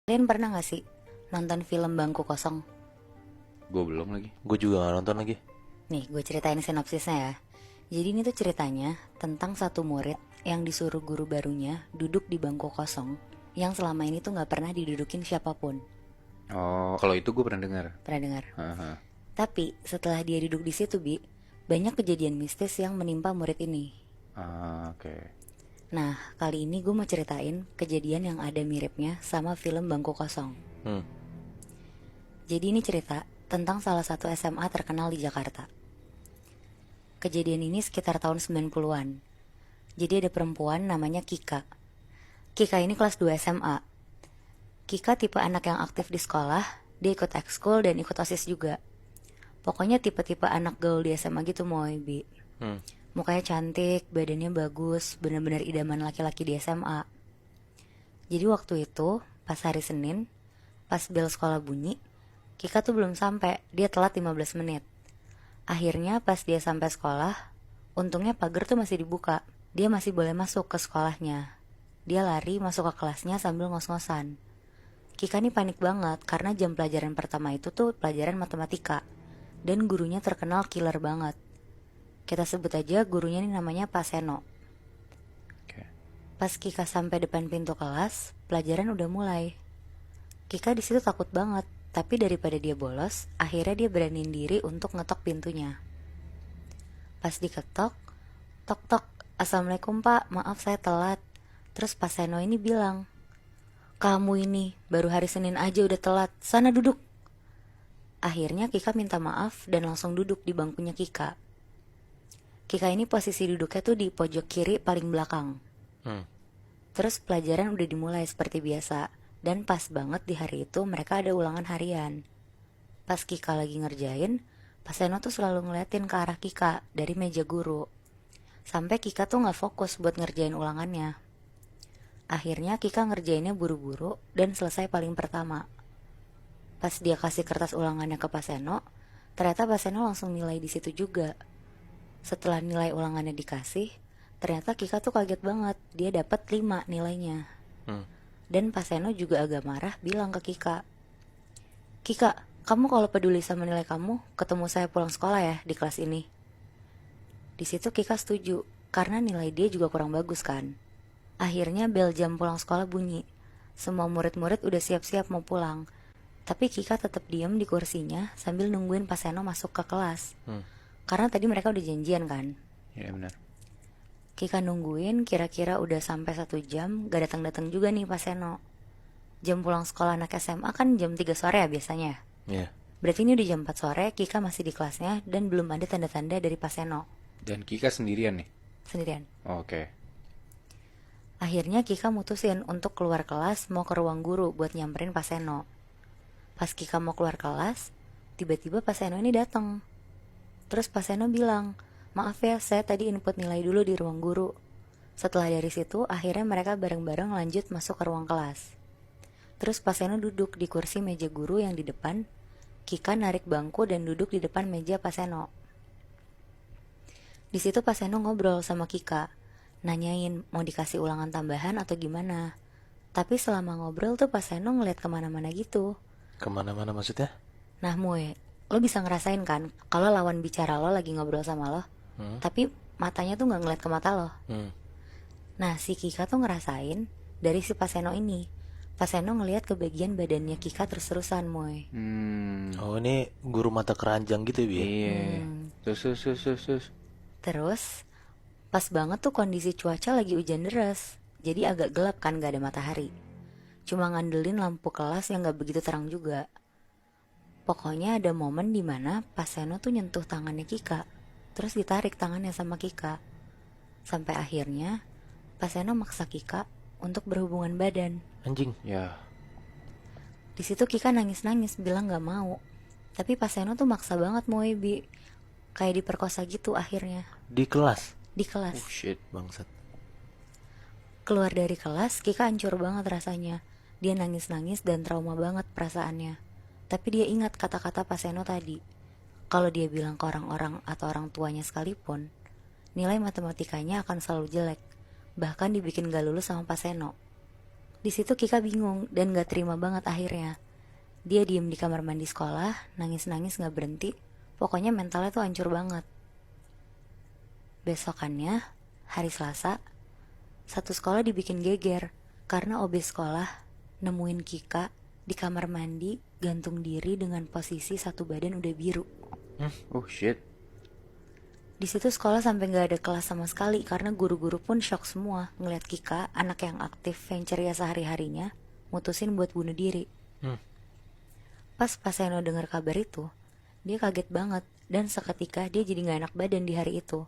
Kalian pernah gak sih nonton film Bangku Kosong? Gue belum lagi. Gue juga gak nonton lagi. Nih, gue ceritain sinopsisnya ya. Jadi ini tuh ceritanya tentang satu murid yang disuruh guru barunya duduk di bangku kosong yang selama ini tuh gak pernah didudukin siapapun. Oh, kalau itu gue pernah dengar. Pernah dengar? Haha. Tapi setelah dia duduk di situ, banyak kejadian mistis yang menimpa murid ini. Oke. Nah, kali ini gue mau ceritain kejadian yang ada miripnya sama film Bangku Kosong. Jadi ini cerita tentang salah satu SMA terkenal di Jakarta. Kejadian ini sekitar tahun 90-an. Jadi ada perempuan namanya Kika. Kika ini kelas 2 SMA. Kika tipe anak yang aktif di sekolah, dia ikut ekskul dan ikut OSIS juga. Pokoknya tipe-tipe anak gaul di SMA gitu Moy, Bi. Mukanya cantik, badannya bagus, benar-benar idaman laki-laki di SMA. Jadi waktu itu, pas hari Senin, pas bel sekolah bunyi, Kika tuh belum sampai, dia telat 15 menit. Akhirnya pas dia sampai sekolah, untungnya pagar tuh masih dibuka. Dia masih boleh masuk ke sekolahnya. Dia lari masuk ke kelasnya sambil ngos-ngosan. Kika nih panik banget karena jam pelajaran pertama itu tuh pelajaran matematika. Dan gurunya terkenal killer banget. Kita sebut aja gurunya nih namanya Pak Seno. Oke. Pas Kika sampai depan pintu kelas, pelajaran udah mulai. Kika di situ takut banget, tapi daripada dia bolos, akhirnya dia beraniin diri untuk ngetok pintunya. Pas diketok, tok tok, "Assalamualaikum Pak, maaf saya telat." Terus Pak Seno ini bilang, "Kamu ini baru hari Senin aja udah telat, sana duduk." Akhirnya Kika minta maaf dan langsung duduk di bangkunya Kika. Kika ini posisi duduknya tuh di pojok kiri paling belakang. Terus pelajaran udah dimulai seperti biasa. Dan pas banget di hari itu mereka ada ulangan harian. Pas Kika lagi ngerjain, Pak Seno tuh selalu ngeliatin ke arah Kika dari meja guru. Sampai Kika tuh gak fokus buat ngerjain ulangannya. Akhirnya Kika ngerjainnya buru-buru dan selesai paling pertama. Pas dia kasih kertas ulangannya ke Pak Seno, ternyata Pak Seno langsung nilai di situ juga. Setelah nilai ulangannya dikasih, ternyata Kika tuh kaget banget, dia dapat 5 nilainya. Dan Pak Seno juga agak marah bilang ke Kika, "Kika, kamu kalau peduli sama nilai kamu, ketemu saya pulang sekolah ya di kelas ini." Di situ Kika setuju, karena nilai dia juga kurang bagus kan. Akhirnya bel jam pulang sekolah bunyi. Semua murid-murid udah siap-siap mau pulang. Tapi Kika tetap diam di kursinya sambil nungguin Pak Seno masuk ke kelas. Karena tadi mereka udah janjian kan. Ya benar. Kika nungguin kira-kira udah sampai 1 jam, gak datang-datang juga nih Pak Seno. Jam pulang sekolah anak SMA kan jam 3 sore ya biasanya. Iya. Berarti ini udah jam 4 sore, Kika masih di kelasnya dan belum ada tanda-tanda dari Pak Seno. Dan Kika sendirian nih. Sendirian. Oke. Akhirnya Kika mutusin untuk keluar kelas mau ke ruang guru buat nyamperin Pak Seno. Pas Kika mau keluar kelas, tiba-tiba Pak Seno ini datang. Terus Pak Seno bilang, "Maaf ya, saya tadi input nilai dulu di ruang guru." Setelah dari situ, akhirnya mereka bareng-bareng lanjut masuk ke ruang kelas. Terus Pak Seno duduk di kursi meja guru yang di depan. Kika narik bangku dan duduk di depan meja Pak Seno. Di situ Pak Seno ngobrol sama Kika, nanyain mau dikasih ulangan tambahan atau gimana. Tapi selama ngobrol tuh Pak Seno ngeliat kemana-mana gitu. Kemana-mana maksudnya? Nah Moe, lo bisa ngerasain kan kalau lawan bicara lo lagi ngobrol sama lo, tapi matanya tuh gak ngeliat ke mata lo. Nah si Kika tuh ngerasain dari si Pak Seno ini. Pak Seno ngeliat ke bagian badannya Kika terus-terusan Moe. Oh ini guru mata keranjang gitu ya, Bi? Iya. Terus. Terus pas banget tuh kondisi cuaca lagi hujan deras, jadi agak gelap kan, gak ada matahari. Cuma ngandelin lampu kelas yang gak begitu terang juga. Pokoknya ada momen dimana Pak Seno tuh nyentuh tangannya Kika, terus ditarik tangannya sama Kika. Sampai akhirnya Pak Seno maksa Kika untuk berhubungan badan. Anjing. Ya. Di situ Kika nangis-nangis bilang gak mau. Tapi Pak Seno tuh maksa banget mau Bi. Kayak diperkosa gitu akhirnya. Di kelas? Di kelas. Oh shit. Bangsat. Keluar dari kelas, Kika hancur banget rasanya. Dia nangis-nangis dan trauma banget perasaannya. Tapi dia ingat kata-kata Pak Seno tadi. Kalau dia bilang ke orang-orang atau orang tuanya sekalipun, nilai matematikanya akan selalu jelek. Bahkan dibikin gak lulus sama Pak Seno. Di situ Kika bingung dan gak terima banget akhirnya. Dia diem di kamar mandi sekolah, nangis-nangis gak berhenti. Pokoknya mentalnya tuh hancur banget. Besokannya, hari Selasa, satu sekolah dibikin geger karena OB sekolah nemuin Kika di kamar mandi gantung diri dengan posisi satu badan udah biru. Oh shit. Di situ sekolah sampai nggak ada kelas sama sekali karena guru-guru pun shock semua ngeliat Kika, anak yang aktif yang ceria sehari-harinya, mutusin buat bunuh diri. Pas Seno dengar kabar itu, dia kaget banget dan seketika dia jadi nggak enak badan di hari itu.